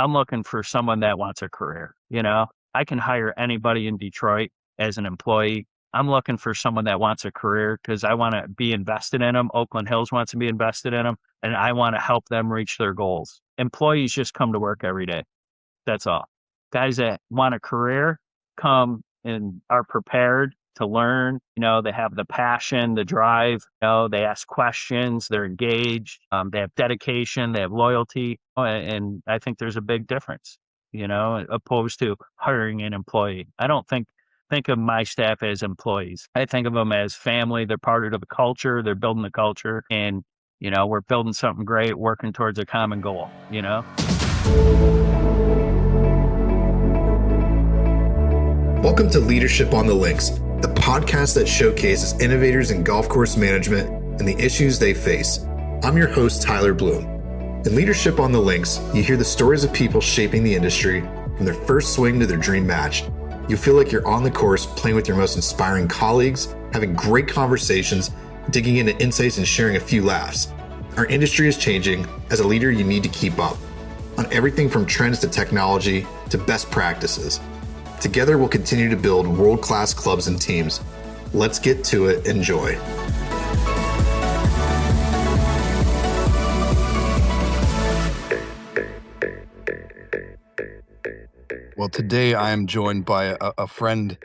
I'm looking for someone that wants a career. I can hire anybody in Detroit as an employee. I'm looking for someone that wants a career because I want to be invested in them. Oakland Hills wants to be invested in them, and I want to help them reach their goals. Employees just come to work every day. That's all. Guys that want a career come and are prepared to learn. They have the passion, the drive. They ask questions. They're engaged. They have dedication. They have loyalty. And I think there's a big difference, opposed to hiring an employee. I don't think of my staff as employees. I think of them as family. They're part of the culture. They're building the culture. And, we're building something great, working towards a common goal, Welcome to Leadership on the Links, the podcast that showcases innovators in golf course management and the issues they face. I'm your host, Tyler Bloom. In Leadership on the Links, you hear the stories of people shaping the industry from their first swing to their dream match. You feel like you're on the course playing with your most inspiring colleagues, having great conversations, digging into insights and sharing a few laughs. Our industry is changing. As a leader, you need to keep up on everything from trends to technology to best practices. Together, we'll continue to build world-class clubs and teams. Let's get to it. Enjoy. Well, today I am joined by a friend,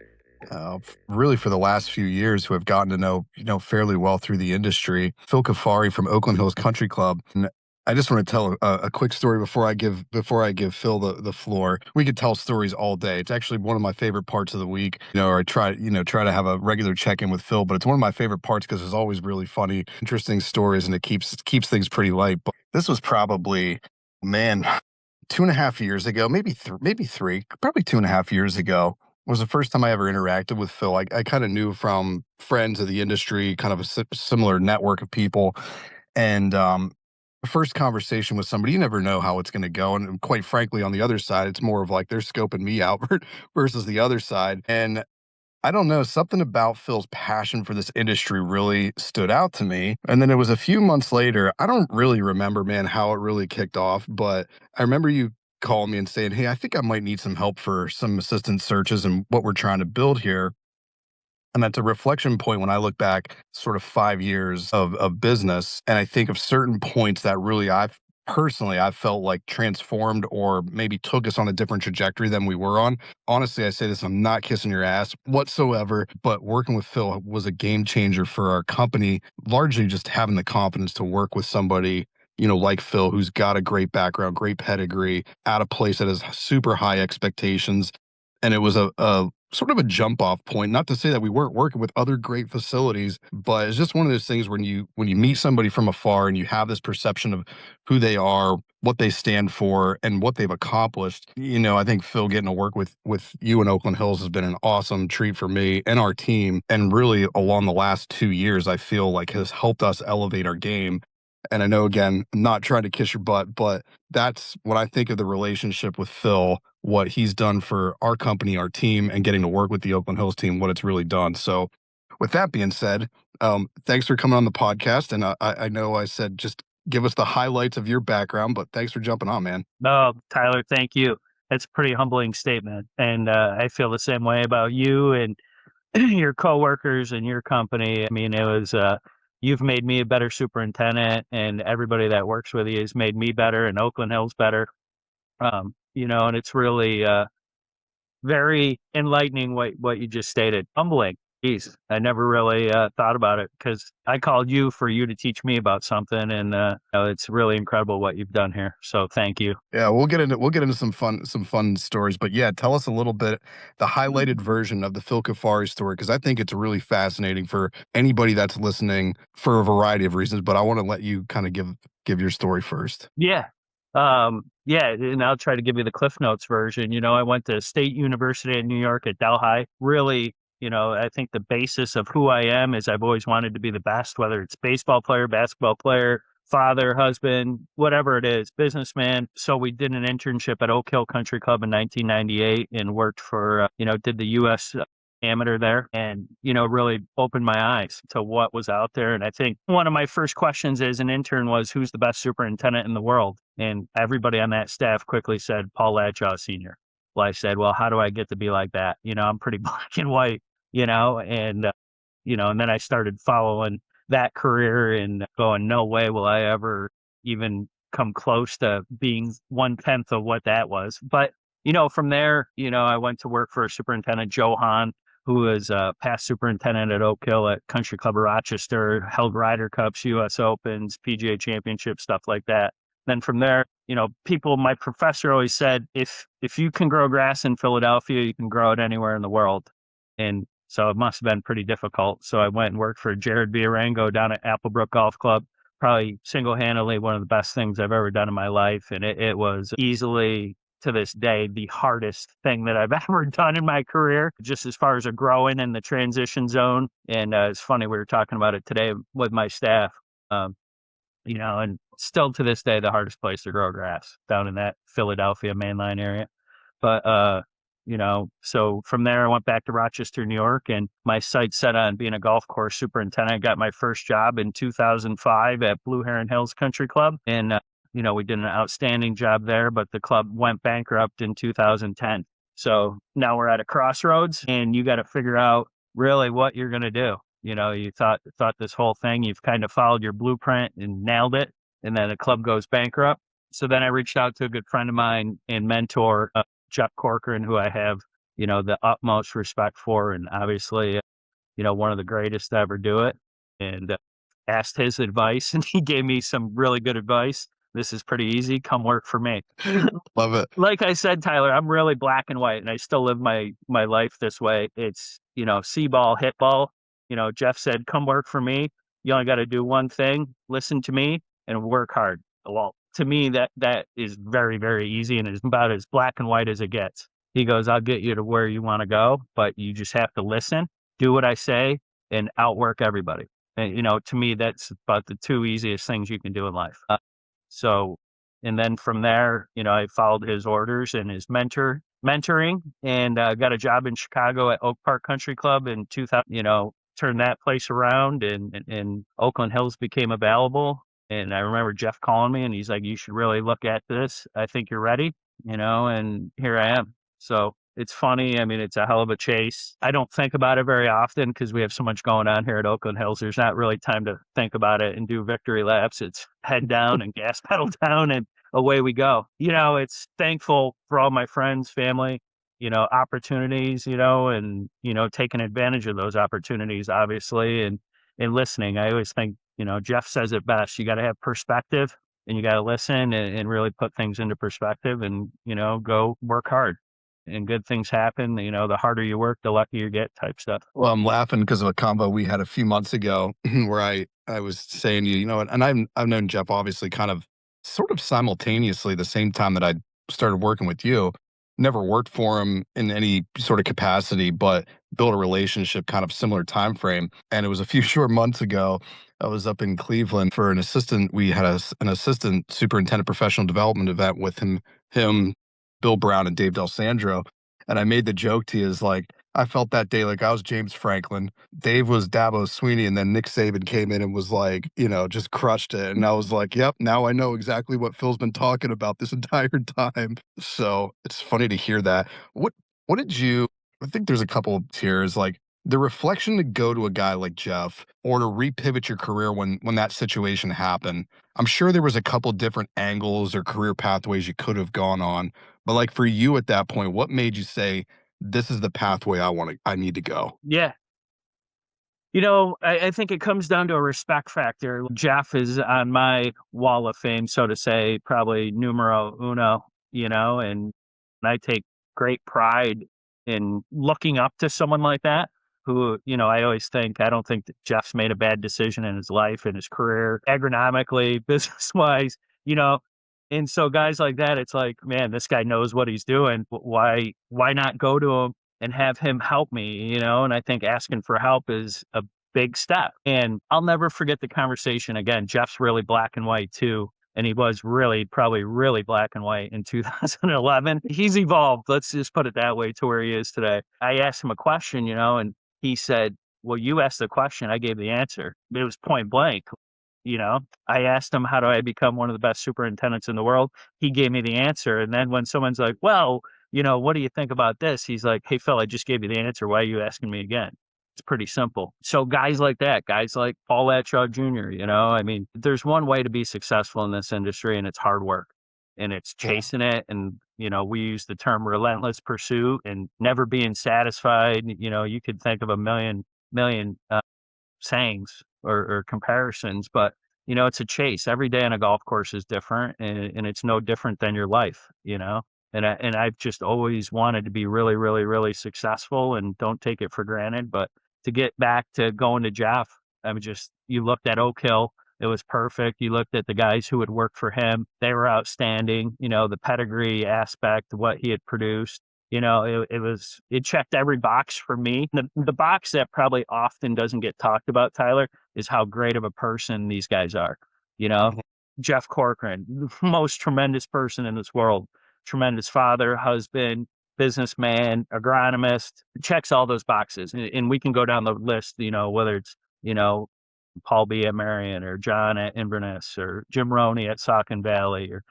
really for the last few years, who I've gotten to know fairly well through the industry, Phil Cuffare from Oakland Hills Country Club. And I just want to tell a quick story before I give Phil the floor. We could tell stories all day. It's actually one of my favorite parts of the week. Or I try to have a regular check-in with Phil, but it's one of my favorite parts because there's always really funny, interesting stories, and it keeps things pretty light. But this was probably, 2.5 years ago, maybe three, probably 2.5 years ago, was the first time I ever interacted with Phil. I kind of knew from friends of the industry, kind of a similar network of people, and first conversation with somebody, you never know how it's going to go. And quite frankly, on the other side, it's more of like they're scoping me out versus the other side. And I don't know, something about Phil's passion for this industry really stood out to me. And then it was a few months later, I don't really remember, man, how it really kicked off, but I remember you calling me and saying, hey, I think I might need some help for some assistant searches and what we're trying to build here. And that's a reflection point when I look back sort of 5 years of business. And I think of certain points that really I felt like transformed or maybe took us on a different trajectory than we were on. Honestly, I say this, I'm not kissing your ass whatsoever, but working with Phil was a game changer for our company, largely just having the confidence to work with somebody, like Phil, who's got a great background, great pedigree, at a place that has super high expectations. And it was a sort of a jump off point, not to say that we weren't working with other great facilities, but it's just one of those things when you meet somebody from afar and you have this perception of who they are, what they stand for, and what they've accomplished. I think Phil getting to work with you in Oakland Hills has been an awesome treat for me and our team. And really along the last 2 years, I feel like has helped us elevate our game. And I know, again, I'm not trying to kiss your butt, but that's when I think of the relationship with Phil, what he's done for our company, our team, and getting to work with the Oakland Hills team, what it's really done. So with that being said, thanks for coming on the podcast. And I know I said just give us the highlights of your background, but thanks for jumping on, man. No, Tyler, thank you. That's a pretty humbling statement. And I feel the same way about you and your coworkers and your company. I mean, it was... you've made me a better superintendent, and everybody that works with you has made me better and Oakland Hills better. And it's really very enlightening what you just stated. Humbling. Geez, I never really thought about it because I called you for you to teach me about something, and it's really incredible what you've done here. So thank you. Yeah, we'll get into some fun stories, but yeah, tell us a little bit the highlighted version of the Phil Cuffare story, because I think it's really fascinating for anybody that's listening for a variety of reasons. But I want to let you kind of give your story first. Yeah. And I'll try to give you the Cliff Notes version. I went to State University in New York at Delhi. Really, I think the basis of who I am is I've always wanted to be the best, whether it's baseball player, basketball player, father, husband, whatever it is, businessman. So we did an internship at Oak Hill Country Club in 1998 and worked for, did the U.S. amateur there and, really opened my eyes to what was out there. And I think one of my first questions as an intern was, who's the best superintendent in the world? And everybody on that staff quickly said, Paul Latchaw Sr. Well, I said, well, how do I get to be like that? I'm pretty black and white, and then I started following that career and going, no way will I ever even come close to being 1/10 of what that was. But, from there, I went to work for Superintendent Joe Hahn, who was a past superintendent at Oak Hill at Country Club of Rochester, held Ryder Cups, US Opens, PGA Championships, stuff like that. Then from there, my professor always said, if you can grow grass in Philadelphia, you can grow it anywhere in the world. And so it must have been pretty difficult. So I went and worked for Jared Villarango down at Applebrook Golf Club, probably single-handedly one of the best things I've ever done in my life. And it was easily, to this day, the hardest thing that I've ever done in my career, just as far as a growing in the transition zone. And it's funny, we were talking about it today with my staff, and still to this day, the hardest place to grow grass down in that Philadelphia mainline area. But, so from there, I went back to Rochester, New York, and my sights set on being a golf course superintendent. I got my first job in 2005 at Blue Heron Hills Country Club. And, we did an outstanding job there, but the club went bankrupt in 2010. So now we're at a crossroads and you got to figure out really what you're going to do. You thought this whole thing, you've kind of followed your blueprint and nailed it. And then the club goes bankrupt. So then I reached out to a good friend of mine and mentor, Jeff Corcoran, who I have, the utmost respect for, and obviously, one of the greatest to ever do it, and asked his advice, and he gave me some really good advice. This is pretty easy. Come work for me. Love it. Like I said, Tyler, I'm really black and white, and I still live my life this way. It's, see ball, hit ball. Jeff said, come work for me. You only got to do one thing, listen to me, and work hard. Well, to me, that is very, very easy and is about as black and white as it gets. He goes, I'll get you to where you want to go, but you just have to listen, do what I say, and outwork everybody. And, to me, that's about the two easiest things you can do in life. And then from there, I followed his orders and his mentoring, and got a job in Chicago at Oak Park Country Club in 2000, turned that place around, and Oakland Hills became available. And I remember Jeff calling me and he's like, you should really look at this. I think you're ready, and here I am. So it's funny. I mean, it's a hell of a chase. I don't think about it very often because we have so much going on here at Oakland Hills. There's not really time to think about it and do victory laps. It's head down and gas pedal down and away we go. It's thankful for all my friends, family, opportunities, and, taking advantage of those opportunities, obviously, and listening. I always think, Jeff says it best. You got to have perspective and you got to listen and really put things into perspective and, go work hard. And good things happen. The harder you work, the luckier you get, type stuff. Well, I'm laughing because of a convo we had a few months ago where I was saying to you, and I've known Jeff obviously kind of sort of simultaneously the same time that I started working with you. Never worked for him in any sort of capacity, but built a relationship kind of similar time frame. And it was a few short months ago. I was up in Cleveland for an assistant. We had an assistant superintendent professional development event with him, Bill Brown and Dave Del Sandro. And I made the joke to you is like, I felt that day like I was James Franklin. Dave was Dabo Sweeney, and then Nick Saban came in and was like, just crushed it. And I was like, yep, now I know exactly what Phil's been talking about this entire time. So it's funny to hear that. What did you, I think there's a couple of tiers, like the reflection to go to a guy like Jeff or to repivot your career when that situation happened. I'm sure there was a couple different angles or career pathways you could have gone on. But like for you at that point, what made you say, this is the pathway I need to go? Yeah. I think it comes down to a respect factor. Jeff is on my wall of fame, so to say, probably numero uno, and I take great pride in looking up to someone like that who, I always think, I don't think that Jeff's made a bad decision in his life, in his career, agronomically, business-wise, And so guys like that, it's like, man, this guy knows what he's doing. Why not go to him and have him help me, And I think asking for help is a big step. And I'll never forget the conversation. Again, Jeff's really black and white too. And he was probably really black and white in 2011. He's evolved. Let's just put it that way to where he is today. I asked him a question, and he said, well, you asked the question. I gave the answer. It was point blank. I asked him, how do I become one of the best superintendents in the world? He gave me the answer. And then when someone's like, well, what do you think about this? He's like, hey, Phil, I just gave you the answer. Why are you asking me again? It's pretty simple. So guys like that, guys like Paul Latchaw Jr., I mean, there's one way to be successful in this industry, and it's hard work, and it's chasing it. And, we use the term relentless pursuit and never being satisfied. You could think of a million sayings or comparisons, but it's a chase. Every day on a golf course is different, and it's no different than your life, and I've just always wanted to be really, really, really successful, and don't take it for granted. But to get back to going to Jeff, you looked at Oak Hill, it was perfect. You looked at the guys who had worked for him, they were outstanding. The pedigree aspect, what he had produced. It checked every box for me. The box that probably often doesn't get talked about, Tyler, is how great of a person these guys are. Mhm. Jeff Corcoran, the most tremendous person in this world, tremendous father, husband, businessman, agronomist, checks all those boxes. And we can go down the list, whether it's, Paul B. at Marion, or John at Inverness, or Jim Roney at Saucon Valley, or,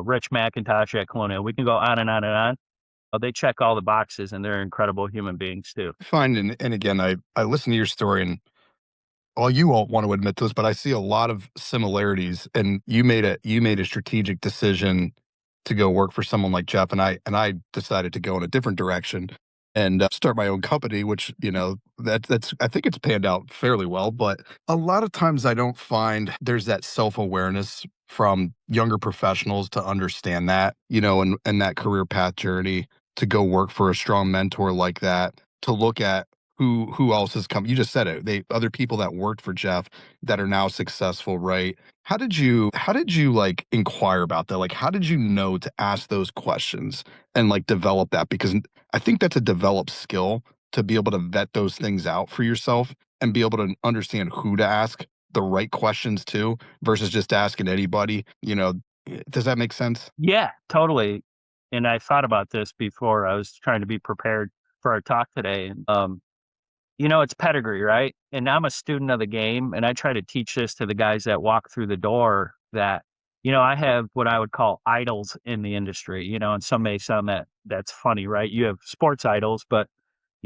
Rich McIntosh at Colonial. We can go on and on and on. Oh, they check all the boxes, and they're incredible human beings too. Fine. And again, I listen to your story, and well, you won't want to admit this, but I see a lot of similarities. And you made a strategic decision to go work for someone like Jeff, and I decided to go in a different direction and start my own company, which that's I think it's panned out fairly well. But a lot of times I don't find there's that self awareness from younger professionals to understand that, and that career path journey to go work for a strong mentor like that, to look at who else has come. You just said it. Other people that worked for Jeff that are now successful, right? How did you like inquire about that? Like, how did you know to ask those questions and like develop that? Because I think that's a developed skill to be able to vet those things out for yourself and be able to understand who to ask the right questions to versus just asking anybody. Does that make sense? Yeah, totally. And I thought about this before. I was trying to be prepared for our talk today. And it's pedigree, right? And I'm a student of the game, and I try to teach this to the guys that walk through the door that, I have what I would call idols in the industry, and some may sound that's funny, right? You have sports idols, but,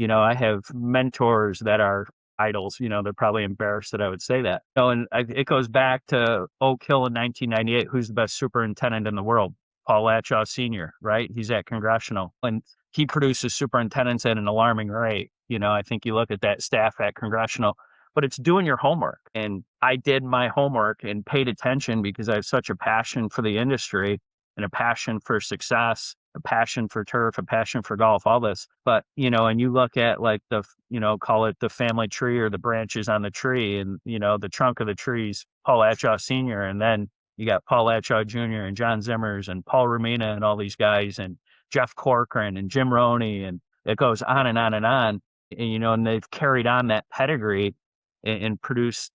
I have mentors that are idols. They're probably embarrassed that I would say that. It goes back to Oak Hill in 1998. Who's the best superintendent in the world? Paul Latchaw Sr., right? He's at Congressional. And he produces superintendents at an alarming rate. I think you look at that staff at Congressional, but it's doing your homework. And I did my homework and paid attention because I have such a passion for the industry and a passion for success, a passion for turf, a passion for golf, all this. But, and you look at like call it the family tree or the branches on the tree, and, the trunk of the trees, Paul Latchaw Sr. And then you got Paul Latchaw Jr. and John Zimmers and Paul Romina and all these guys, and Jeff Corcoran and Jim Roney, and it goes on and on and on. And they've carried on that pedigree and produced,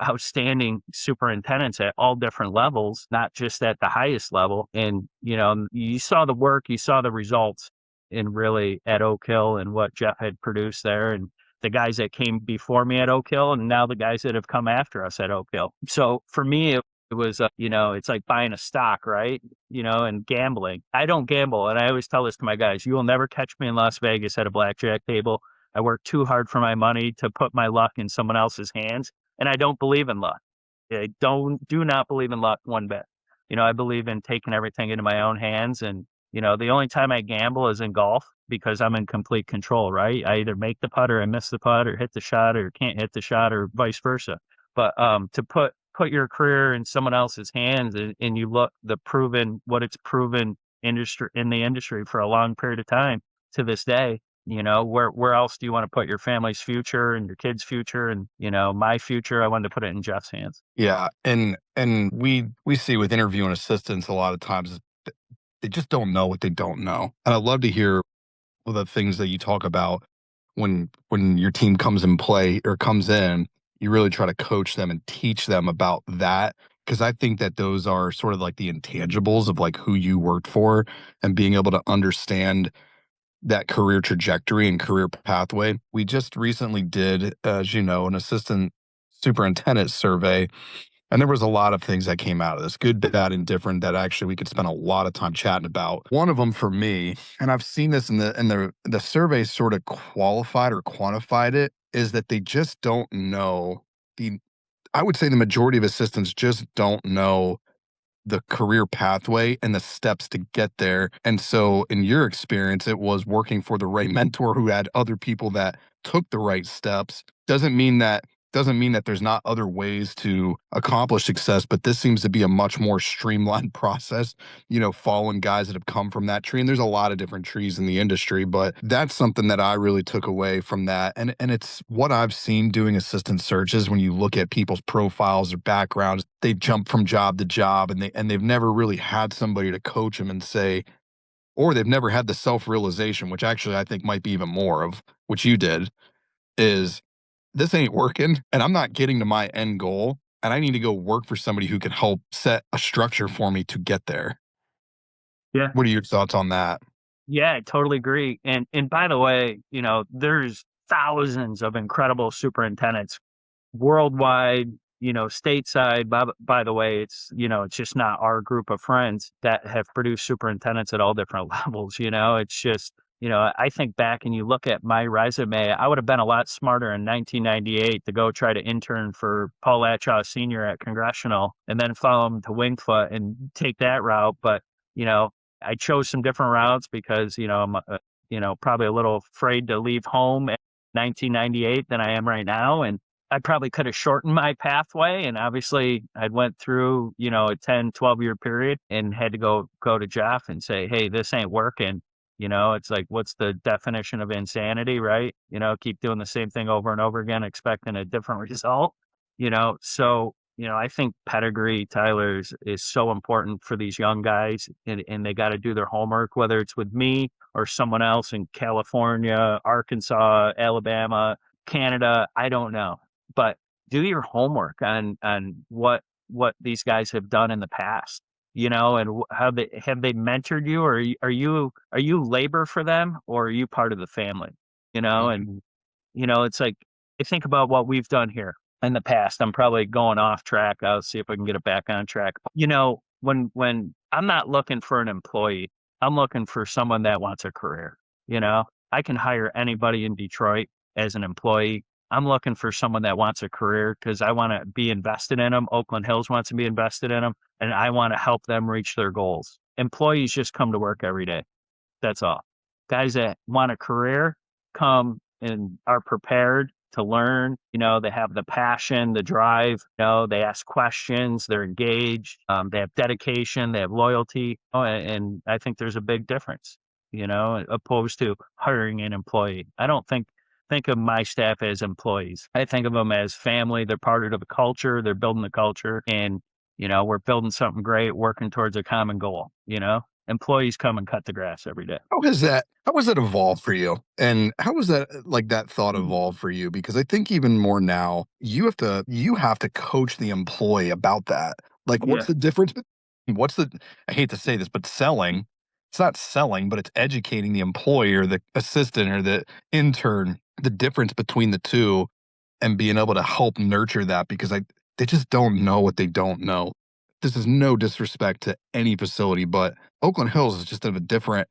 outstanding superintendents at all different levels, not just at the highest level. And, you saw the work, you saw the results in really at Oak Hill and what Jeff had produced there, and the guys that came before me at Oak Hill, and now the guys that have come after us at Oak Hill. So for me, it was, it's like buying a stock, right? And gambling. I don't gamble. And I always tell this to my guys, you will never catch me in Las Vegas at a blackjack table. I work too hard for my money to put my luck in someone else's hands. And I don't believe in luck. I do not believe in luck one bit. I believe in taking everything into my own hands. And, the only time I gamble is in golf because I'm in complete control, right? I either make the putt or I miss the putt, or hit the shot or can't hit the shot, or vice versa. But to put your career in someone else's hands, and you look what it's proven industry in the industry for a long period of time to this day, where else do you want to put your family's future and your kids' future? And, my future, I wanted to put it in Jeff's hands. Yeah. And we see with interviewing assistants a lot of times they just don't know what they don't know. And I love to hear the things that you talk about when your team comes in, you really try to coach them and teach them about that because I think that those are sort of like the intangibles of like who you worked for and being able to understand that career trajectory and career pathway. We just recently did, as you know, an assistant superintendent survey, and there was a lot of things that came out of this, good, bad, and different, that actually we could spend a lot of time chatting about. One of them for me, and I've seen this in the survey sort of qualified or quantified it, is that they just don't know the I would say the majority of assistants just don't know the career pathway and the steps to get there. And so, in your experience, it was working for the right mentor who had other people that took the right steps. Doesn't mean that there's not other ways to accomplish success, but this seems to be a much more streamlined process, following guys that have come from that tree. And there's a lot of different trees in the industry, but that's something that I really took away from that. And it's what I've seen doing assistant searches. When you look at people's profiles or backgrounds, they jump from job to job, and they've never really had somebody to coach them and say, or they've never had the self-realization, which actually I think might be even more of which you did, is this ain't working and I'm not getting to my end goal. And I need to go work for somebody who can help set a structure for me to get there. Yeah. What are your thoughts on that? Yeah, I totally agree. And by the way, there's thousands of incredible superintendents worldwide, stateside. By the way, it's just not our group of friends that have produced superintendents at all different levels. It's just, I think back and you look at my resume, I would have been a lot smarter in 1998 to go try to intern for Paul Latchaw Sr. at Congressional and then follow him to Wingfoot and take that route. But, you know, I chose some different routes because, I'm, probably a little afraid to leave home at 1998 than I am right now. And I probably could have shortened my pathway. And obviously I'd went through, a 10, 12-year period and had to go to Jeff and say, hey, this ain't working. It's like, what's the definition of insanity, right? Keep doing the same thing over and over again, expecting a different result, So, I think pedigree, Tyler, is so important for these young guys, and they got to do their homework, whether it's with me or someone else in California, Arkansas, Alabama, Canada. I don't know, but do your homework on what these guys have done in the past, and how they mentored you, or are you labor for them, or are you part of the family, and it's like, I think about what we've done here in the past. I'm probably going off track. I'll see if I can get it back on track. When I'm not looking for an employee, I'm looking for someone that wants a career. I can hire anybody in Detroit as an employee. I'm looking for someone that wants a career because I want to be invested in them. Oakland Hills wants to be invested in them, and I want to help them reach their goals. Employees just come to work every day. That's all. Guys that want a career come and are prepared to learn. They have the passion, the drive. They ask questions. They're engaged. They have dedication. They have loyalty. And I think there's a big difference. Opposed to hiring an employee. I don't think of my staff as employees. I think of them as family. They're part of the culture. They're building the culture, and we're building something great, working towards a common goal. Employees come and cut the grass every day. How has that evolved for you? And how was that, like, that thought Mhm. evolved for you? Because I think even more now, you have to coach the employee about that. Like, what's Yeah, the difference? What's the I hate to say this, but selling, it's not selling, but it's educating the employee or the assistant or the intern, the difference between the two, and being able to help nurture that, because they just don't know what they don't know. This is no disrespect to any facility, but Oakland Hills is just of a different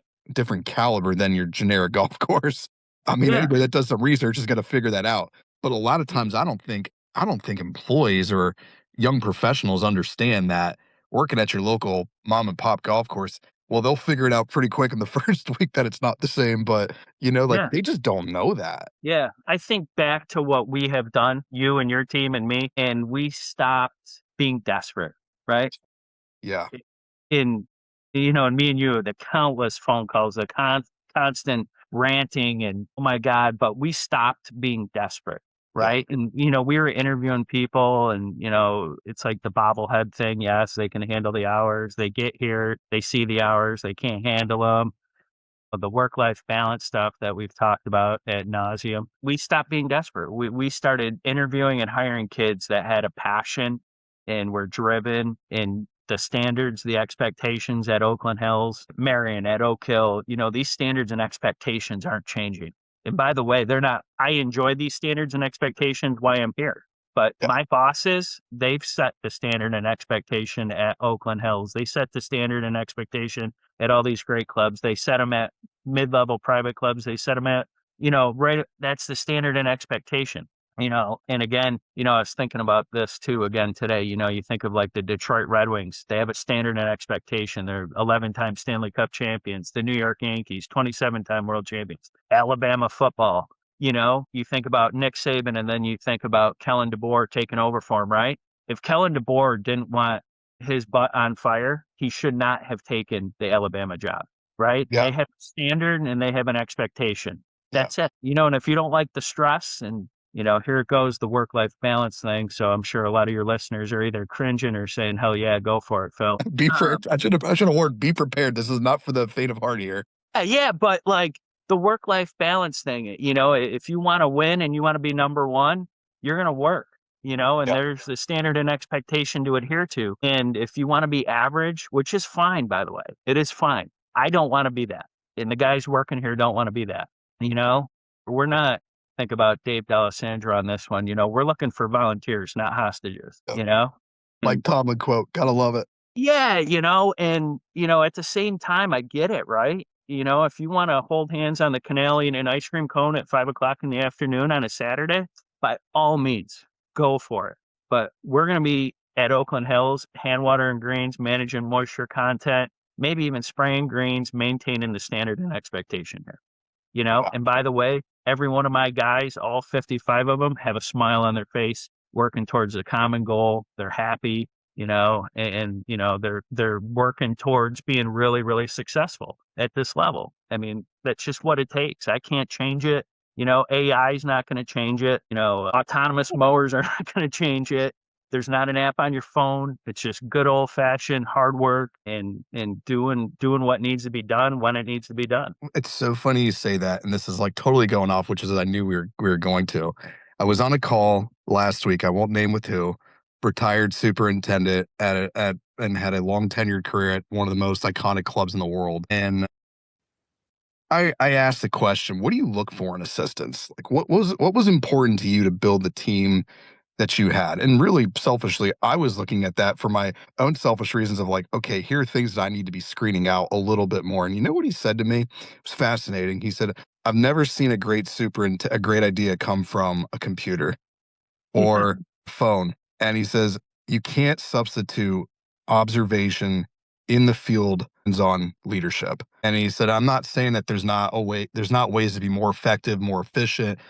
caliber than your generic golf course. I mean, yeah, anybody that does some research is going to figure that out. But a lot of y- times, I don't think employees or young professionals understand that working at your local mom and pop golf course, well, they'll figure it out pretty quick in the first week that it's not the same. But like, yeah, they just don't know that. yeah. I think back to what we have done, you and your team and me, and we stopped being desperate, right? Yeah, In and me and you, the countless phone calls, the constant ranting, and oh my god, but we stopped being desperate, yeah. right? And we were interviewing people, and it's like the bobblehead thing. Yes, they can handle the hours. They get here, they see the hours, they can't handle them. The work life balance stuff that we've talked about ad nauseum. We stopped being desperate. We started interviewing and hiring kids that had a passion and we're driven, and the standards, the expectations at Oakland Hills, Marion, at Oak Hill, these standards and expectations aren't changing. And by the way, they're not, I enjoy these standards and expectations while I'm here. But Yeah. my bosses, they've set the standard and expectation at Oakland Hills. They set the standard and expectation at all these great clubs. They set them at mid-level private clubs. They set them at, right. That's the standard and expectation. And again, I was thinking about this too again today. You think of like the Detroit Red Wings, they have a standard and expectation. They're 11-time Stanley Cup champions. The New York Yankees, 27-time world champions. Alabama football, you think about Nick Saban, and then you think about Kellen DeBoer taking over for him, right? If Kellen DeBoer didn't want his butt on fire, he should not have taken the Alabama job, right? Yeah. They have a standard and they have an expectation. Yeah. That's it. And if you don't like the stress and here it goes, the work-life balance thing. So I'm sure a lot of your listeners are either cringing or saying, hell yeah, go for it, Phil. I should have warned, be prepared. This is not for the faint of heart here. Yeah, but like the work-life balance thing, if you want to win and you want to be number one, you're going to work, and there's the standard and expectation to adhere to. And if you want to be average, which is fine, by the way, it is fine. I don't want to be that. And the guys working here don't want to be that. We're not. Think about Dave D'Alessandro on this one. We're looking for volunteers, not hostages, Mike Tomlin quote, gotta love it. Yeah, and, at the same time, I get it, right? If you want to hold hands on the canal and an ice cream cone at 5:00 in the afternoon on a Saturday, by all means, go for it. But we're going to be at Oakland Hills, hand watering greens, managing moisture content, maybe even spraying greens, maintaining the standard and expectation here. And by the way, every one of my guys, all 55 of them, have a smile on their face, working towards a common goal. They're happy, and they're working towards being really, really successful at this level. I mean, that's just what it takes. I can't change it. AI is not going to change it. Autonomous mowers are not going to change it. There's not an app on your phone. It's just good old fashioned hard work and doing what needs to be done when it needs to be done. It's so funny you say that, and this is like totally going off, which is I knew we were going to. I was on a call last week. I won't name with who. Retired superintendent and had a long tenured career at one of the most iconic clubs in the world. And I asked the question, what do you look for in assistants? Like what was important to you to build the team that you had? And really selfishly, I was looking at that for my own selfish reasons of like, okay, here are things that I need to be screening out a little bit more. And you know what he said to me? It was fascinating. He said, I've never seen a great idea come from a computer or phone. And he says, you can't substitute observation in the field on leadership. And he said, I'm not saying that there's not ways to be more effective, more efficient,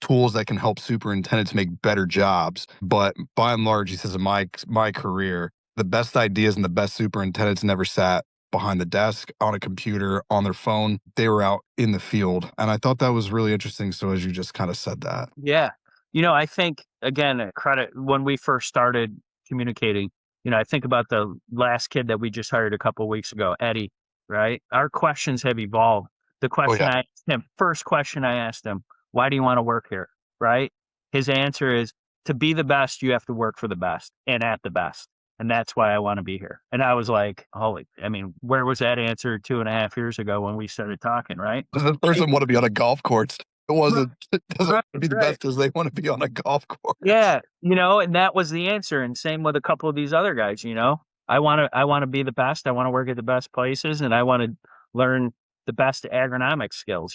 tools that can help superintendents make better jobs. But by and large, he says, in my career, the best ideas and the best superintendents never sat behind the desk on a computer on their phone. They were out in the field. And I thought that was really interesting. So as you just kind of said that. Yeah. I think, again, credit when we first started communicating, I think about the last kid that we just hired a couple of weeks ago, Eddie, right? Our questions have evolved. The question I asked him, first question I asked him, why do you want to work here? Right? His answer is, to be the best, you have to work for the best and at the best. And that's why I want to be here. And I was like, where was that answer 2.5 years ago when we started talking, right? Does the person want to be on a golf course? It doesn't want to be the best because they want to be on a golf course. Yeah. And that was the answer. And same with a couple of these other guys, I want to be the best. I want to work at the best places, and I want to learn the best agronomic skills,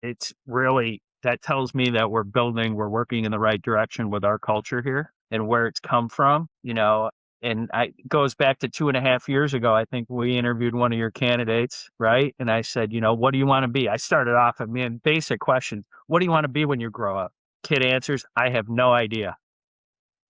it's really, that tells me that we're working in the right direction with our culture here and where it's come from, and it goes back to 2.5 years ago. I think we interviewed one of your candidates, right? And I said, what do you want to be? I started off, basic question. What do you want to be when you grow up? Kid answers, I have no idea.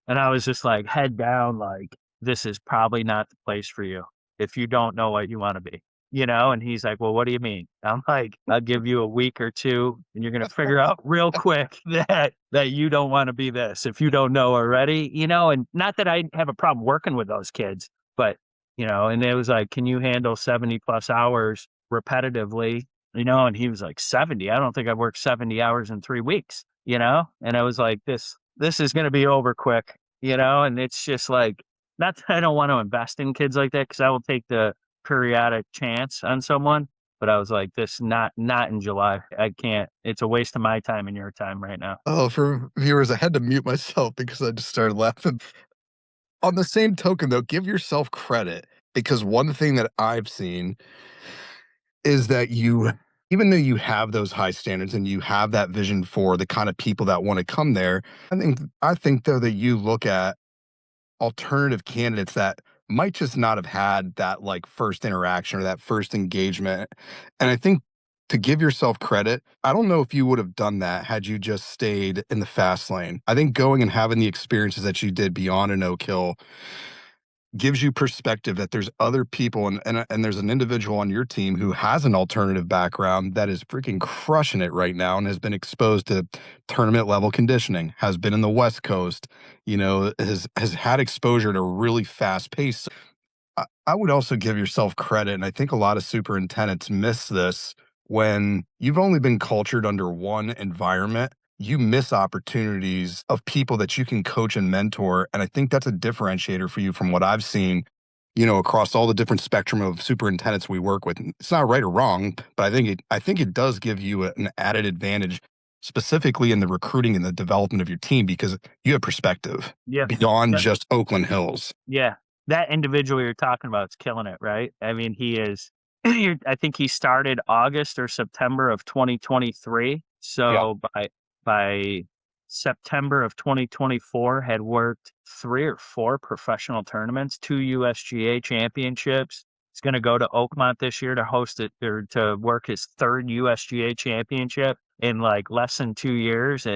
And I was just like, head down, like, this is probably not the place for you if you don't know what you want to be. And he's like, well, what do you mean? I'm like, I'll give you a week or two and you're going to figure out real quick that you don't want to be this if you don't know already, and not that I have a problem working with those kids, but, and it was like, can you handle 70 plus hours repetitively, and he was like 70. I don't think I've worked 70 hours in 3 weeks, and I was like, this is going to be over quick. and it's just like, not that I don't want to invest in kids like that, because I will take the periodic chance on someone. But I was like, this not in July. I can't. It's a waste of my time and your time right now. Oh, for viewers, I had to mute myself because I just started laughing. On the same token, though, give yourself credit, because one thing that I've seen is that even though you have those high standards and you have that vision for the kind of people that want to come there, I think though that you look at alternative candidates that might just not have had that like first interaction or that first engagement. And I think, to give yourself credit, I don't know if you would have done that had you just stayed in the fast lane. I think going and having the experiences that you did beyond an Oak Hill gives you perspective that there's other people, and there's an individual on your team who has an alternative background that is freaking crushing it right now and has been exposed to tournament level conditioning, has been in the West Coast, has had exposure to really fast pace. I would also give yourself credit, and I think a lot of superintendents miss this. When you've only been cultured under one environment, you miss opportunities of people that you can coach and mentor. And I think that's a differentiator for you from what I've seen, across all the different spectrum of superintendents we work with. It's not right or wrong, but I think it does give you an added advantage, specifically in the recruiting and the development of your team, because you have perspective Yeah. beyond just Oakland Hills. Yeah. That individual you're talking about is killing it, right? I mean, he is, I think he started August or September of 2023. Yeah. So by September of 2024, had worked 3 or 4 professional tournaments, 2 USGA championships. He's going to go to Oakmont this year to host it, or to work his 3rd USGA championship in like less than 2 years.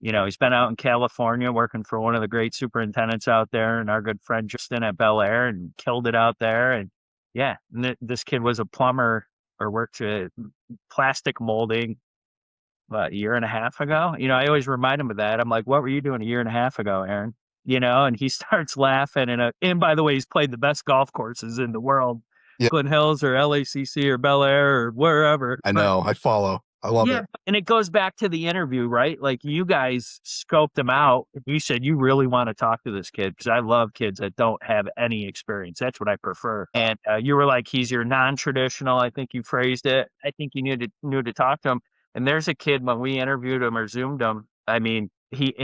He's been out in California working for one of the great superintendents out there, and our good friend Justin at Bel Air, and killed it out there. And yeah, this kid was a plumber, or worked plastic molding a year and a half ago. I always remind him of that. I'm like, what were you doing a year and a half ago, Aaron? And he starts laughing. And by the way, he's played the best golf courses in the world, Yeah. Oakland Hills or LACC or Bel Air or wherever. I know. I follow. I love it. And it goes back to the interview, right? Like, you guys scoped him out. You said you really want to talk to this kid, because I love kids that don't have any experience. That's what I prefer. And you were like, he's your non-traditional. I think you phrased it. I think you knew to talk to him. And there's a kid, when we interviewed him or Zoomed him, I mean, he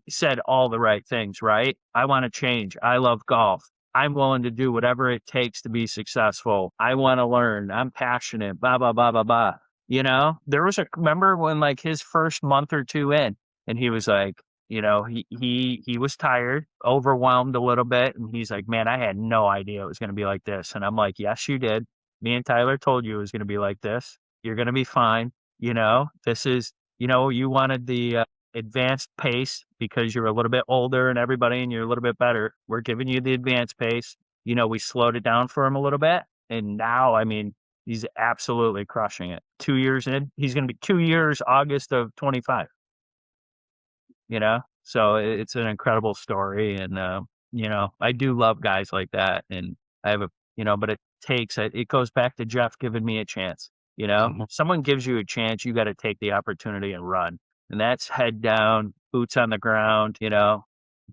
said all the right things, right? I want to change. I love golf. I'm willing to do whatever it takes to be successful. I want to learn. I'm passionate, blah, blah, blah, blah, blah. Remember when, like, his first month or 2 in, and he was like, he was tired, overwhelmed a little bit. And he's like, man, I had no idea it was going to be like this. And I'm like, yes, you did. Me and Tyler told you it was going to be like this. You're going to be fine. This is, you wanted the advanced pace because you're a little bit older and everybody, and you're a little bit better. We're giving you the advanced pace. We slowed it down for him a little bit. And now, I mean, he's absolutely crushing it. 2 years in, he's going to be 2 years, August of 25. So it's an incredible story. And, I do love guys like that. And I have but it goes back to Jeff giving me a chance. Someone gives you a chance, you got to take the opportunity and run. And that's head down, boots on the ground,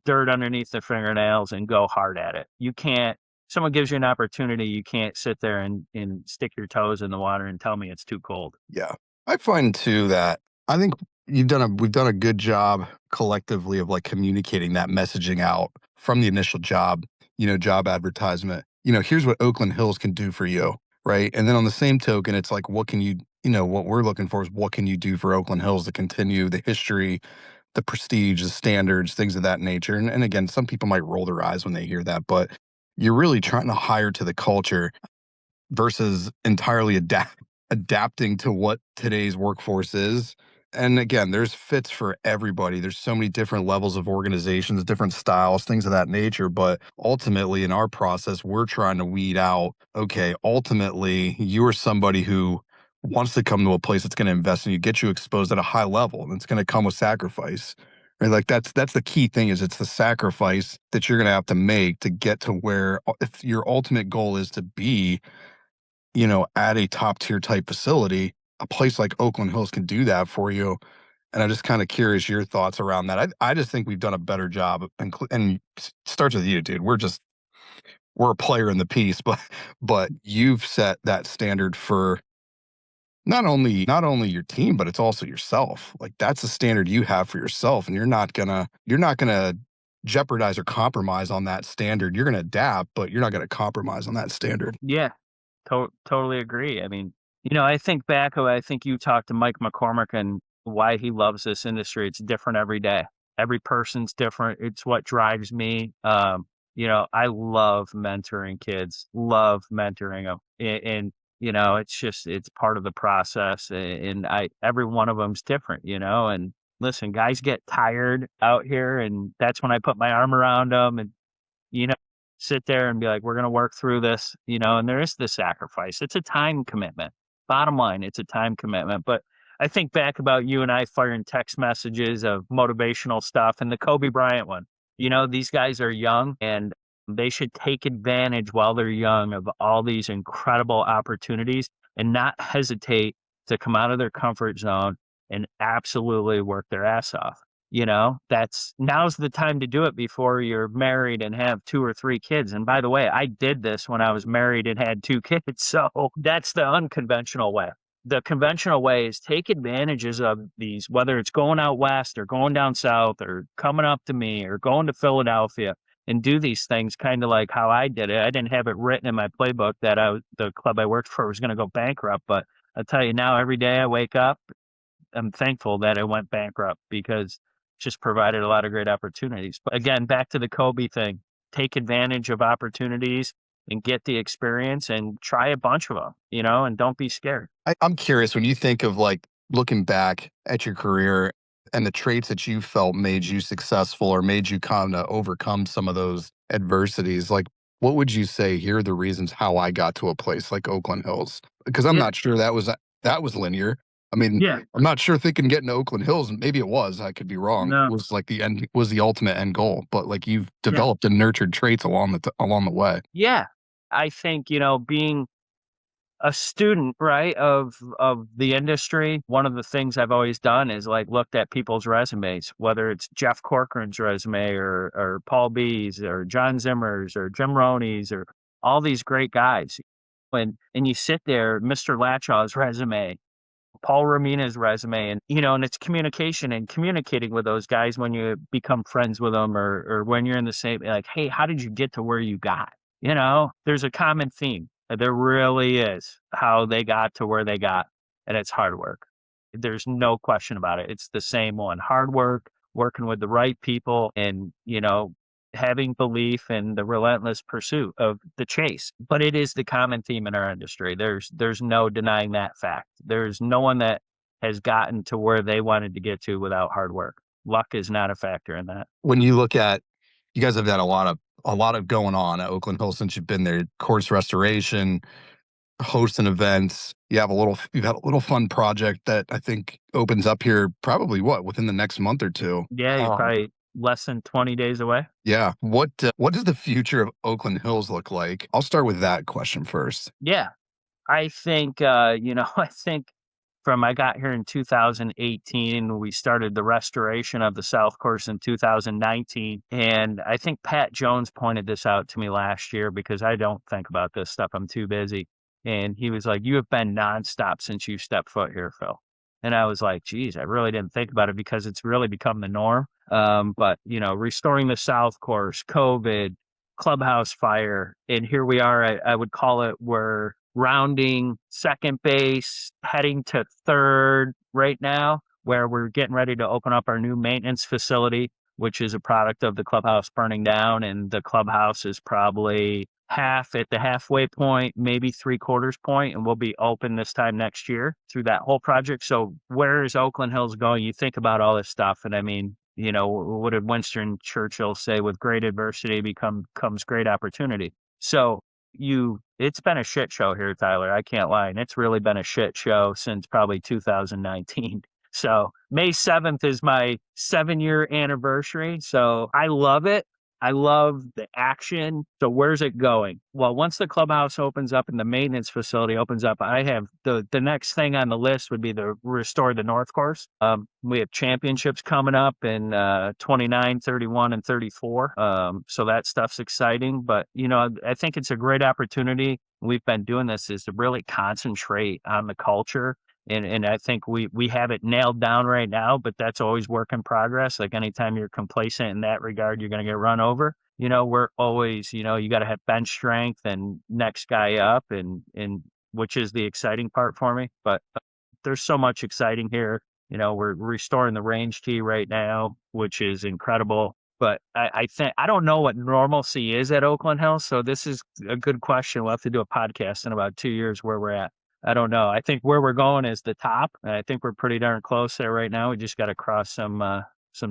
dirt underneath the fingernails, and go hard at it. Someone gives you an opportunity, you can't sit there and stick your toes in the water and tell me it's too cold. Yeah. I find too that I think we've done a good job collectively of like communicating that messaging out from the initial job advertisement. Here's what Oakland Hills can do for you, right? And then on the same token, it's like, what we're looking for is, what can you do for Oakland Hills to continue the history, the prestige, the standards, things of that nature. And again, some people might roll their eyes when they hear that, but you're really trying to hire to the culture versus entirely adapting to what today's workforce is. And again, there's fits for everybody. There's so many different levels of organizations, different styles, things of that nature. But ultimately, in our process, we're trying to weed out, okay, ultimately, you are somebody who wants to come to a place that's going to invest in you, get you exposed at a high level, and it's going to come with sacrifice. Right? Like that's the key thing, is it's the sacrifice that you're going to have to make to get to where, if your ultimate goal is to be, at a top tier type facility, a place like Oakland Hills can do that for you. And I'm just kind of curious your thoughts around that. I just think we've done a better job, and it starts with you, dude. We're a player in the piece, but you've set that standard for not only your team, but it's also yourself. Like that's the standard you have for yourself, and you're not gonna jeopardize or compromise on that standard. You're gonna adapt, but you're not gonna compromise on that standard. Yeah, totally agree. I mean, I think back, I think you talked to Mike McCormick and why he loves this industry. It's different every day. Every person's different. It's what drives me. I love mentoring kids, love mentoring them. And it's part of the process. And every one of them's different, and listen, guys get tired out here. And that's when I put my arm around them and, you know, sit there and be like, we're going to work through this, and there is the sacrifice. It's a time commitment. Bottom line, it's a time commitment. But I think back about you and I firing text messages of motivational stuff and the Kobe Bryant one. These guys are young and they should take advantage while they're young of all these incredible opportunities and not hesitate to come out of their comfort zone and absolutely work their ass off. Now's the time to do it before you're married and have 2 or 3 kids. And by the way, I did this when I was married and had 2 kids. So that's the unconventional way. The conventional way is take advantages of these, whether it's going out west or going down south or coming up to me or going to Philadelphia and do these things kind of like how I did it. I didn't have it written in my playbook that the club I worked for was going to go bankrupt. But I'll tell you now, every day I wake up, I'm thankful that it went bankrupt because just provided a lot of great opportunities. But again, back to the Kobe thing, take advantage of opportunities and get the experience and try a bunch of them, and don't be scared. I'm curious when you think of like looking back at your career and the traits that you felt made you successful or made you kind of overcome some of those adversities, like what would you say here are the reasons how I got to a place like Oakland Hills? Because I'm Yeah. not sure that was linear. I mean, Yeah. I'm not sure thinking getting to Oakland Hills, maybe it was, I could be wrong, No. was like was the ultimate end goal, but like you've Yeah. developed and nurtured traits along the way. Yeah. I think, being a student, right, of the industry, one of the things I've always done is like looked at people's resumes, whether it's Jeff Corcoran's resume or Paul B's or John Zimmer's or Jim Roney's or all these great guys. And you sit there, Mr. Latchaw's resume, Paul Ramina's resume, and it's communication and communicating with those guys when you become friends with them or when you're in the same, like, hey, how did you get to where you got? There's a common theme. There really is how they got to where they got, and it's hard work. There's no question about it. It's the same one. Hard work, working with the right people, and, having belief in the relentless pursuit of the chase. But it is the common theme in our industry. There's no denying that fact. There's no one that has gotten to where they wanted to get to without hard work. Luck is not a factor in that. When you look at, you guys have had a lot of going on at Oakland Hills since you've been there, course restoration, hosting events. You've had a little fun project that I think opens up here probably within the next month or two. Yeah, you're probably less than 20 days away. Yeah. What does the future of Oakland Hills look like? I'll start with that question first. Yeah. I think, I think I got here in 2018, we started the restoration of the South Course in 2019. And I think Pat Jones pointed this out to me last year because I don't think about this stuff. I'm too busy. And he was like, you have been nonstop since you stepped foot here, Phil. And I was like, geez, I really didn't think about it because it's really become the norm. But, restoring the South Course, COVID, clubhouse fire, and here we are. I would call it we're rounding second base, heading to third right now, where we're getting ready to open up our new maintenance facility, which is a product of the clubhouse burning down. And the clubhouse is probably half at the halfway point, maybe 3/4 point, and we'll be open this time next year through that whole project. So where is Oakland Hills going? You think about all this stuff, and I mean, what did Winston Churchill say? With great adversity comes great opportunity. So it's been a shit show here, Tyler. I can't lie. And it's really been a shit show since probably 2019. So May 7th is my 7-year anniversary. So I love it. I love the action. So where's it going? Well, once the clubhouse opens up and the maintenance facility opens up, I have the next thing on the list would be to restore the North Course. We have championships coming up in 29, 31, and 34. So that stuff's exciting. But, I think it's a great opportunity. We've been doing this is to really concentrate on the culture. And I think we have it nailed down right now, but that's always work in progress. Like anytime you're complacent in that regard, you're going to get run over. We're always, you got to have bench strength and next guy up and which is the exciting part for me. But there's so much exciting here. We're restoring the range tee right now, which is incredible. But I think I don't know what normalcy is at Oakland Hills. So this is a good question. We'll have to do a podcast in about 2 years where we're at. I don't know. I think where we're going is the top. And I think we're pretty darn close there right now. We just got to cross some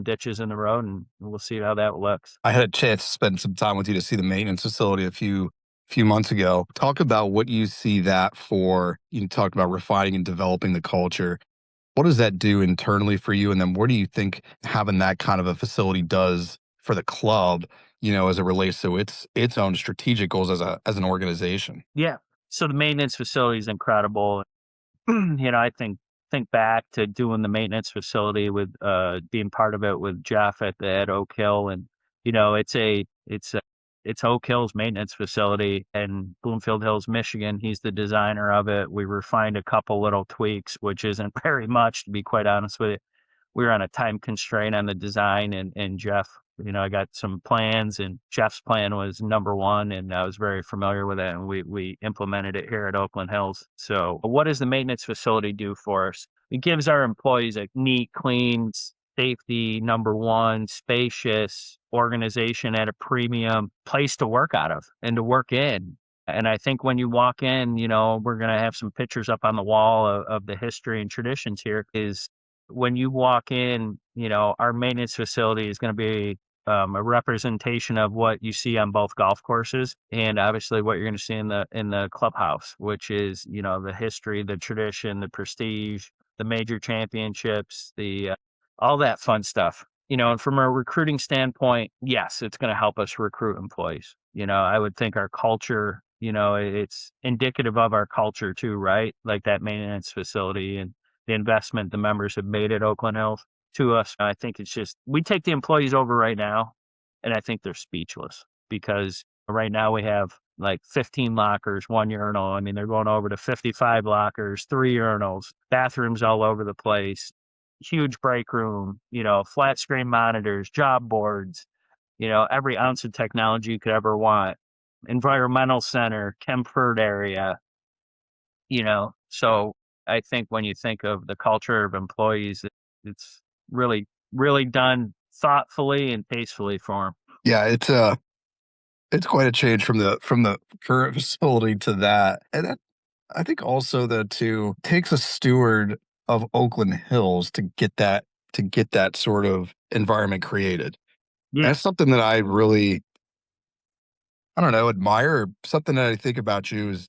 ditches in the road, and we'll see how that looks. I had a chance to spend some time with you to see the maintenance facility a few months ago. Talk about what you see that for. You talked about refining and developing the culture. What does that do internally for you? And then what do you think having that kind of a facility does for the club, as it relates to its own strategic goals as an organization? Yeah. So the maintenance facility is incredible. I think back to doing the maintenance facility with being part of it with Jeff at Oak Hill, and it's Oak Hill's maintenance facility in Bloomfield Hills, Michigan. He's the designer of it. We refined a couple little tweaks, which isn't very much, to be quite honest with you. We were on a time constraint on the design, and Jeff, I got some plans, and Jeff's plan was number one, and I was very familiar with it, and we implemented it here at Oakland Hills. So what does the maintenance facility do for us? It gives our employees a neat, clean, safety, number one, spacious organization at a premium place to work out of and to work in. And I think when you walk in, we're going to have some pictures up on the wall of the history and traditions here. Is when you walk in, our maintenance facility is going to be a representation of what you see on both golf courses, and obviously what you're going to see in the clubhouse, which is, the history, the tradition, the prestige, the major championships, the all that fun stuff. And from a recruiting standpoint, yes, it's going to help us recruit employees. I would think our culture, it's indicative of our culture too, right? Like that maintenance facility and the investment the members have made at Oakland Hills to us. I think it's just, we take the employees over right now, and I think they're speechless because right now we have like 15 lockers, 1 urinal. I mean, they're going over to 55 lockers, 3 urinals, bathrooms all over the place, huge break room, flat screen monitors, job boards, every ounce of technology you could ever want, environmental center, Kempford area, so I think when you think of the culture of employees, it's really, really done thoughtfully and tastefully for them. Yeah, it's quite a change from the current facility to that. And that, I think also that too takes a steward of Oakland Hills to get that sort of environment created. Yeah. That's something that I really, I don't know, admire. Something that I think about you is,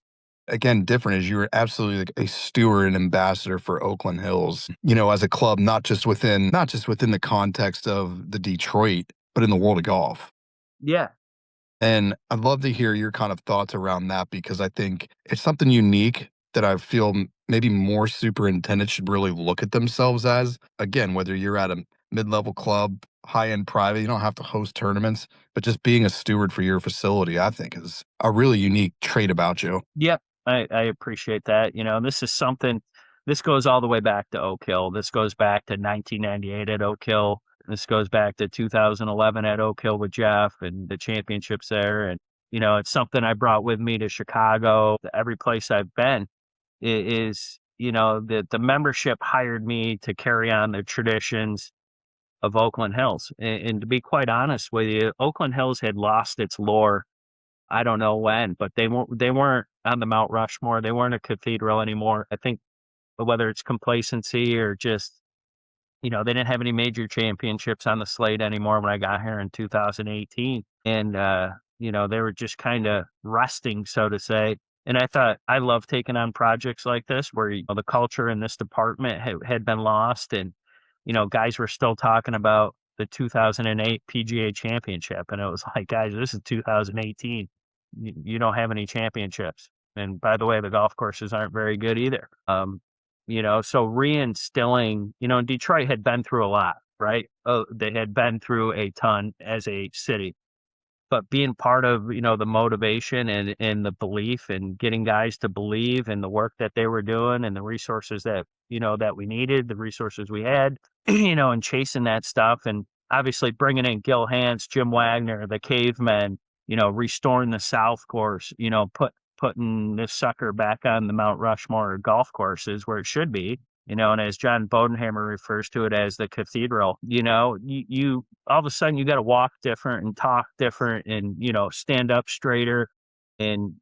again, different, is you're absolutely like a steward and ambassador for Oakland Hills, as a club, not just within the context of the Detroit, but in the world of golf. Yeah. And I'd love to hear your kind of thoughts around that, because I think it's something unique that I feel maybe more superintendents should really look at themselves as. Again, whether you're at a mid-level club, high-end private, you don't have to host tournaments, but just being a steward for your facility, I think, is a really unique trait about you. Yep. I appreciate that. This goes all the way back to Oak Hill. This goes back to 1998 at Oak Hill. This goes back to 2011 at Oak Hill with Jeff and the championships there. And, it's something I brought with me to Chicago. Every place I've been is, the membership hired me to carry on the traditions of Oakland Hills. And to be quite honest with you, Oakland Hills had lost its lore. I don't know when, but they weren't on the Mount Rushmore. They weren't a cathedral anymore. I think whether it's complacency or just, they didn't have any major championships on the slate anymore when I got here in 2018. And, they were just kind of resting, so to say. And I thought, I love taking on projects like this where, the culture in this department had been lost. And, guys were still talking about the 2008 PGA championship. And it was like, guys, this is 2018. You don't have any championships. And by the way, the golf courses aren't very good either. So reinstilling, and Detroit had been through a lot, right? They had been through a ton as a city, but being part of, the motivation and the belief and getting guys to believe in the work that they were doing and the resources that, that we needed, the resources we had, and chasing that stuff. And obviously bringing in Gil Hans, Jim Wagner, the cavemen, restoring the South course, putting this sucker back on the Mount Rushmore golf courses where it should be, and as John Bodenhammer refers to it as the cathedral, you all of a sudden you got to walk different and talk different and, stand up straighter. And,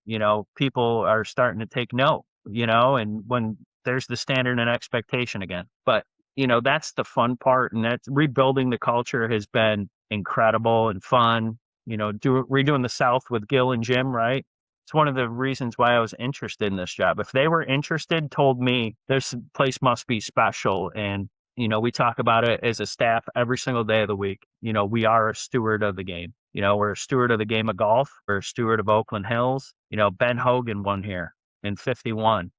people are starting to take note, and when there's the standard and expectation again. But, that's the fun part. And that's rebuilding the culture has been incredible and fun, redoing the South with Gil and Jim, right? It's one of the reasons why I was interested in this job. If they were interested, told me this place must be special. And, we talk about it as a staff every single day of the week. We are a steward of the game. We're a steward of the game of golf. We're a steward of Oakland Hills. Ben Hogan won here in 51.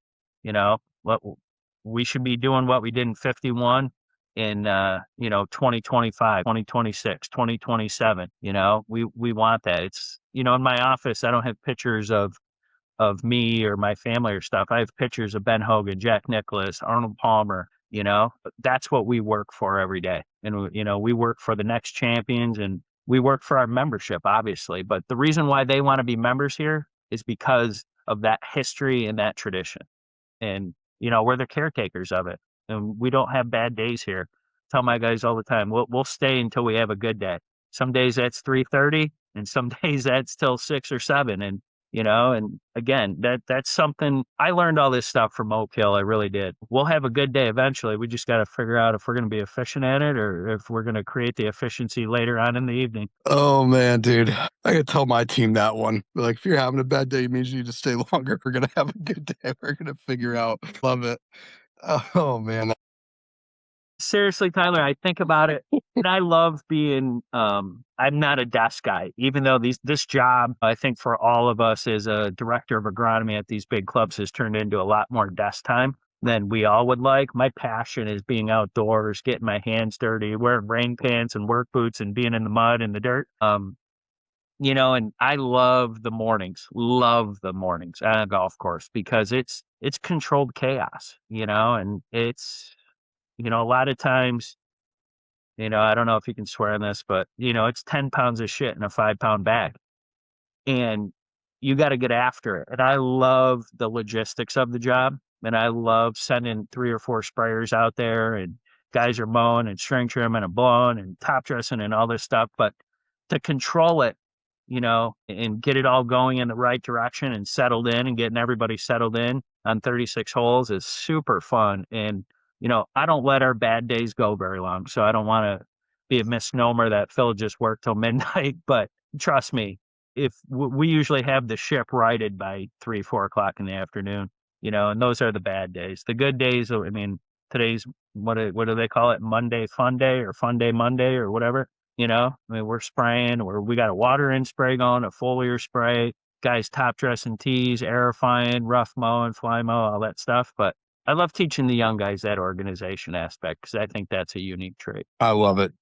What we should be doing what we did in 51 in 2025, 2026, 2027. We want that. It's, in my office, I don't have pictures of me or my family or stuff. I have pictures of Ben Hogan, Jack Nicklaus, Arnold Palmer. That's what we work for every day. And we work for the next champions, and we work for our membership, obviously. But the reason why they want to be members here is because of that history and that tradition. And we're the caretakers of it, and we don't have bad days here. Tell my guys all the time, we'll stay until we have a good day. Some days that's 3:30, and some days that's till 6 or 7. And and again, that's something I learned all this stuff from Oak Hill. I really did. We'll have a good day eventually. We just got to figure out if we're going to be efficient at it or if we're going to create the efficiency later on in the evening. Oh man, dude. I gotta tell my team that one. Like, if you're having a bad day, it means you need to stay longer. If we're gonna have a good day, we're gonna figure out. Love it. Oh man. Seriously, Tyler, I think about it, and I love being. I'm not a desk guy, even though this job, I think for all of us as a director of agronomy at these big clubs, has turned into a lot more desk time than we all would like. My passion is being outdoors, getting my hands dirty, wearing rain pants and work boots, and being in the mud and the dirt. And I love the mornings on a golf course because it's controlled chaos, and it's. A lot of times, I don't know if you can swear on this, but, it's 10 pounds of shit in a 5-pound bag. And you got to get after it. And I love the logistics of the job. And I love sending 3 or 4 sprayers out there, and guys are mowing and string trimming and blowing and top dressing and all this stuff. But to control it, and get it all going in the right direction and settled in and getting everybody settled in on 36 holes is super fun. And I don't let our bad days go very long, so I don't want to be a misnomer that Phil just worked till midnight. But trust me, if we usually have the ship righted by 3, 4 o'clock in the afternoon, and those are the bad days. The good days, I mean, today's, what do they call it? Monday Fun Day or Fun Day Monday or whatever, I mean, we're spraying, or we got a water in spray going, a foliar spray, guys top dressing tees, aerifying, rough mowing, fly mow, all that stuff. But I love teaching the young guys that organization aspect because I think that's a unique trait. I love it,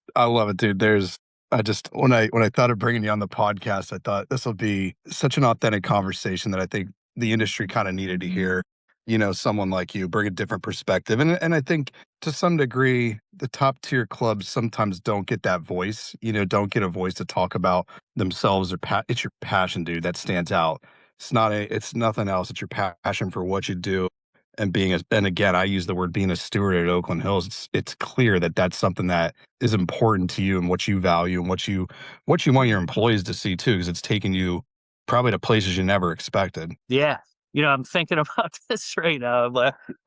dude. When I thought of bringing you on the podcast, I thought this will be such an authentic conversation that I think the industry kind of needed to hear. Someone like you bring a different perspective, and I think to some degree the top tier clubs sometimes don't get that voice. Don't get a voice to talk about themselves or it's your passion, dude, that stands out. It's nothing else. It's your passion for what you do. And and again, I use the word being a steward at Oakland Hills. It's clear that that's something that is important to you and what you value and what you want your employees to see too, because it's taking you probably to places you never expected. Yeah. I'm thinking about this right now.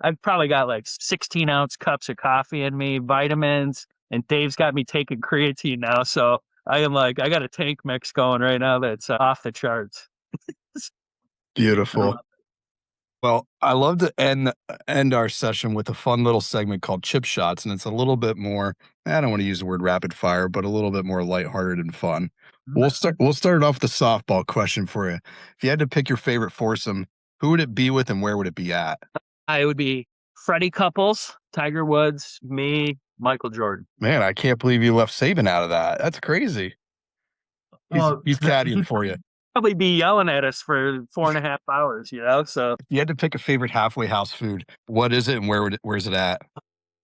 I've probably got like 16-ounce cups of coffee in me, vitamins, and Dave's got me taking creatine now. So I got a tank mix going right now that's off the charts. Beautiful. Well, I love to end our session with a fun little segment called Chip Shots, and it's a little bit more. I don't want to use the word rapid fire, but a little bit more lighthearted and fun. We'll start it off with a softball question for you. If you had to pick your favorite foursome, who would it be with, and where would it be at? I would be Freddy couples, Tiger Woods, me, Michael Jordan. Man, I can't believe you left Saban out of that. That's crazy. He's caddying for you. Probably be yelling at us for 4.5 hours, so. If you had to pick a favorite halfway house food, what is it, and where's it at?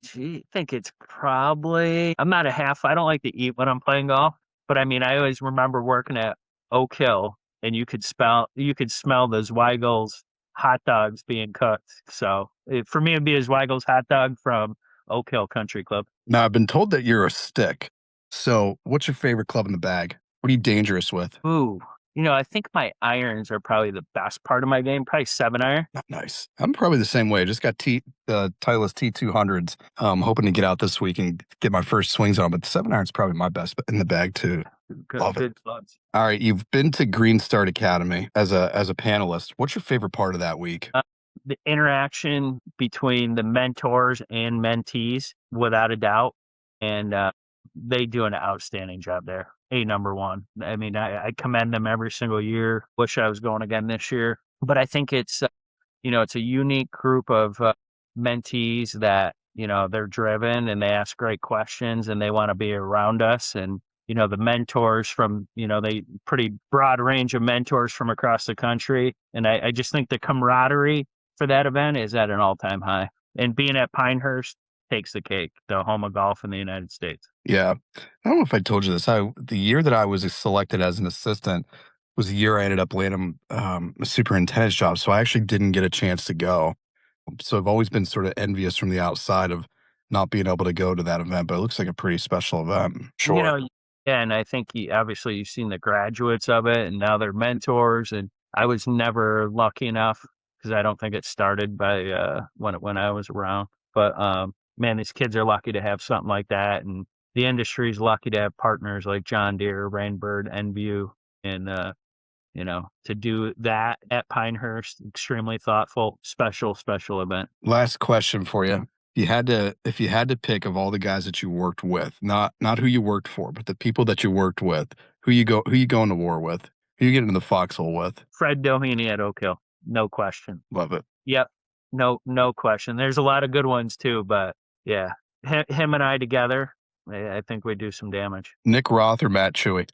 Gee, I think it's probably I'm not I don't like to eat when I'm playing golf, but I mean, I always remember working at Oak Hill and you could smell the Zweigel's hot dogs being cooked. So for me, it'd be a Zweigel's hot dog from Oak Hill Country Club. Now, I've been told that you're a stick. So, what's your favorite club in the bag? What are you dangerous with? Ooh, I think my irons are probably the best part of my game, probably 7-iron. Nice. I'm probably the same way. Just got Titleist T200s. Hoping to get out this week and get my first swings on, but the 7-iron's probably my best in the bag too. Love it. Good clubs. All right, you've been to Green Start Academy as a panelist. What's your favorite part of that week? The interaction between the mentors and mentees, without a doubt. And they do an outstanding job there. Number one. I mean, I commend them every single year. Wish I was going again this year. But I think it's, it's a unique group of mentees that, they're driven and they ask great questions and they want to be around us. And, the mentors from, they pretty broad range of mentors from across the country. And I just think the camaraderie for that event is at an all-time high. And being at Pinehurst takes the cake, the home of golf in the United States. Yeah. I don't know if I told you this. The year that I was selected as an assistant was the year I ended up landing a superintendent's job. So I actually didn't get a chance to go. So I've always been sort of envious from the outside of not being able to go to that event, but it looks like a pretty special event. Sure. Yeah, and I think obviously you've seen the graduates of it, and now they're mentors. And I was never lucky enough because I don't think it started by when I was around. But man, these kids are lucky to have something like that, and the industry's lucky to have partners like John Deere, Rainbird, Enview, and to do that at Pinehurst. Extremely thoughtful, special event. Last question for you. If you had to pick of all the guys that you worked with, not who you worked for, but the people that you worked with, who you going to war with, who you get into the foxhole with? Fred Doheny at Oak Hill, no question. Love it. Yep, no question. There's a lot of good ones too, but yeah, him and I together, I think we do some damage. Nick Roth or Matt Chewy?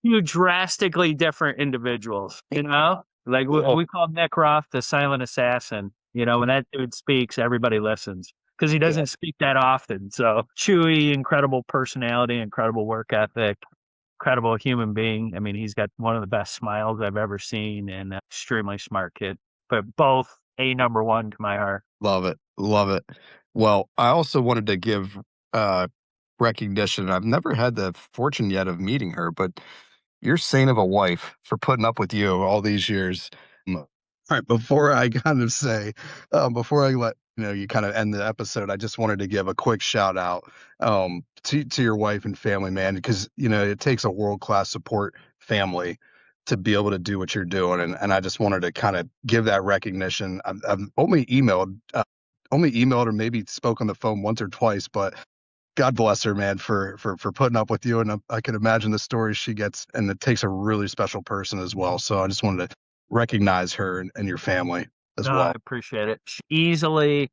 Two drastically different individuals, like we call Nick Roth the silent assassin. When that dude speaks, everybody listens because he doesn't speak that often. So Chewy, incredible personality, incredible work ethic, incredible human being. I mean, he's got one of the best smiles I've ever seen and extremely smart kid, but both number one to my heart. Love it. Love it. Well, I also wanted to give recognition. I've never had the fortune yet of meeting her, but you're saint of a wife for putting up with you all these years. All right, before I kind of say, before I let you kind of end the episode, I just wanted to give a quick shout out to your wife and family, man, because it takes a world-class support family to be able to do what you're doing, and I just wanted to kind of give that recognition. I've only emailed or maybe spoke on the phone once or twice, but God bless her, man, for putting up with you, and I can imagine the stories she gets, and it takes a really special person as well. So I just wanted to recognize her and your family as well. I appreciate it. She's easily,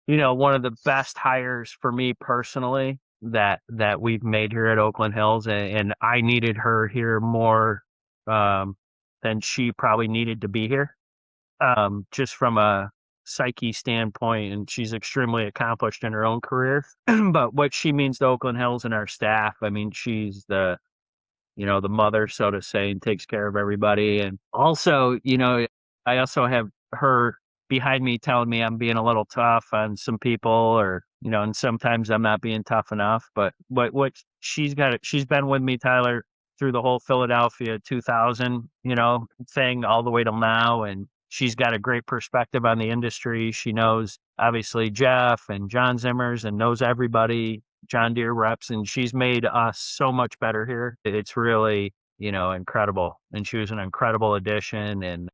one of the best hires for me personally that we've made here at Oakland Hills, and I needed her here more than she probably needed to be here, just from a psyche standpoint, and she's extremely accomplished in her own career. But what she means to Oakland Hills and our staff, I mean, she's the mother, so to say, and takes care of everybody. And also, I also have her behind me telling me I'm being a little tough on some people, or, and sometimes I'm not being tough enough. But what she's been with me, Tyler, through the whole Philadelphia 2000, thing all the way till now. And she's got a great perspective on the industry. She knows, obviously, Jeff and John Zimmers and knows everybody, John Deere reps, and she's made us so much better here. It's really, incredible. And she was an incredible addition. And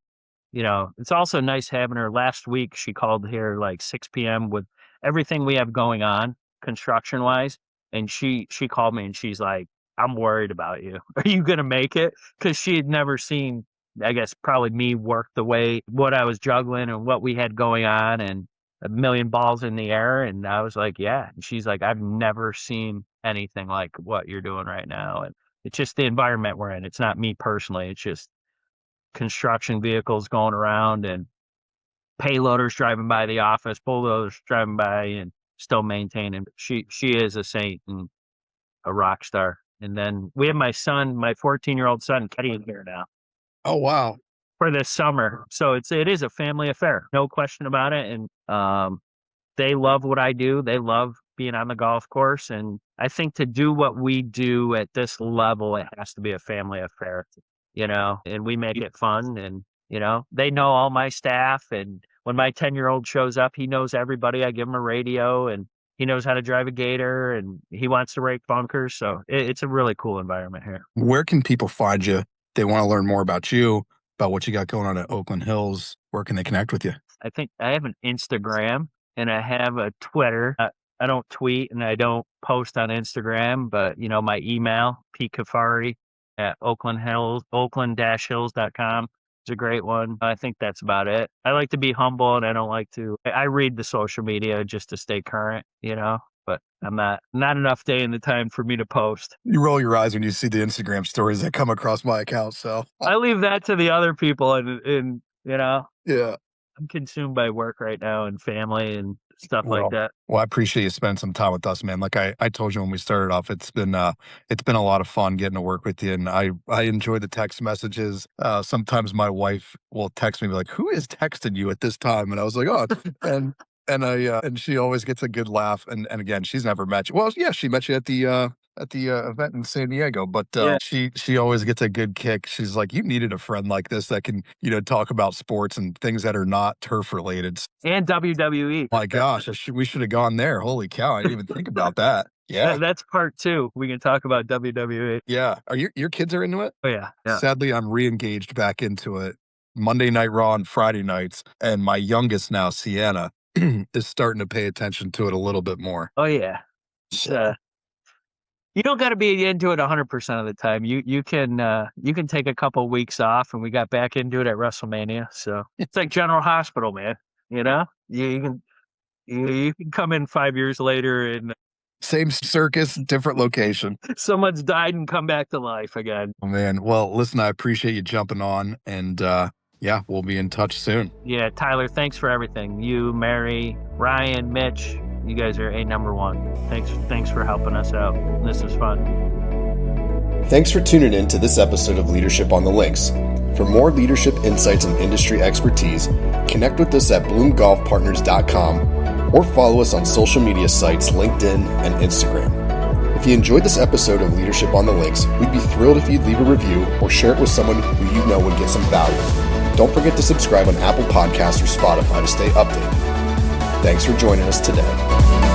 it's also nice having her. Last week, she called here like 6 p.m. with everything we have going on construction wise. And she called me and she's like, I'm worried about you. Are you going to make it? Because she had never seen, I guess, probably me work the way what I was juggling and what we had going on and a million balls in the air. And I was like, yeah. And she's like, I've never seen anything like what you're doing right now. And it's just the environment we're in. It's not me personally. It's just construction vehicles going around and payloaders driving by the office, bulldozers driving by and still maintaining. She is a saint and a rock star. And then we have my son, my 14-year-old son, Kenny, here now. Oh, wow. For this summer. So it is a family affair, no question about it. And they love what I do. They love being on the golf course. And I think to do what we do at this level, it has to be a family affair, and we make it fun. And, they know all my staff. And when my 10-year-old shows up, he knows everybody. I give him a radio and he knows how to drive a gator and he wants to rake bunkers. So it's a really cool environment here. Where can people find you? They want to learn more about you, about what you got going on at Oakland Hills. Where can they connect with you? I think I have an Instagram and I have a Twitter. I don't tweet and I don't post on Instagram, but my email, Cuffare at Oakland Hills, oakland-hills.com is a great one. I think that's about it. I like to be humble and I don't like to, I read the social media just to stay current, but I'm not enough day in the time for me to post. You roll your eyes when you see the Instagram stories that come across my account. So I leave that to the other people and yeah. I'm consumed by work right now and family and stuff like that. Well, I appreciate you spending some time with us, man. Like I told you when we started off, it's been a lot of fun getting to work with you. And I enjoy the text messages. Sometimes my wife will text me like, who is texting you at this time? And I was like, oh, and she always gets a good laugh. And again, she's never met you. Well, yeah, she met you at the event in San Diego, but she always gets a good kick. She's like, you needed a friend like this that can, talk about sports and things that are not turf related. And WWE. My gosh, we should have gone there. Holy cow. I didn't even think about that. Yeah. That's part 2. We can talk about WWE. Yeah. Are your kids are into it? Oh yeah. Sadly, I'm re-engaged back into it. Monday Night Raw and Friday nights. And my youngest now, Sienna, is starting to pay attention to it a little bit more. Oh yeah. You don't got to be into it 100% of the time. You can take a couple weeks off, and we got back into it at WrestleMania. So it's like General Hospital, man. You can come in 5 years later and same circus, different location. Someone's died and come back to life again. Oh man. Well, listen, I appreciate you jumping on, and yeah, we'll be in touch soon. Yeah, Tyler, thanks for everything. You, Mary, Ryan, Mitch. You guys are number one. Thanks for helping us out. This is fun. Thanks for tuning in to this episode of Leadership on the Links. For more leadership insights and industry expertise, connect with us at bloomgolfpartners.com or follow us on social media sites LinkedIn and Instagram. If you enjoyed this episode of Leadership on the Links, we'd be thrilled if you'd leave a review or share it with someone who you know would get some value. Don't forget to subscribe on Apple Podcasts or Spotify to stay updated. Thanks for joining us today.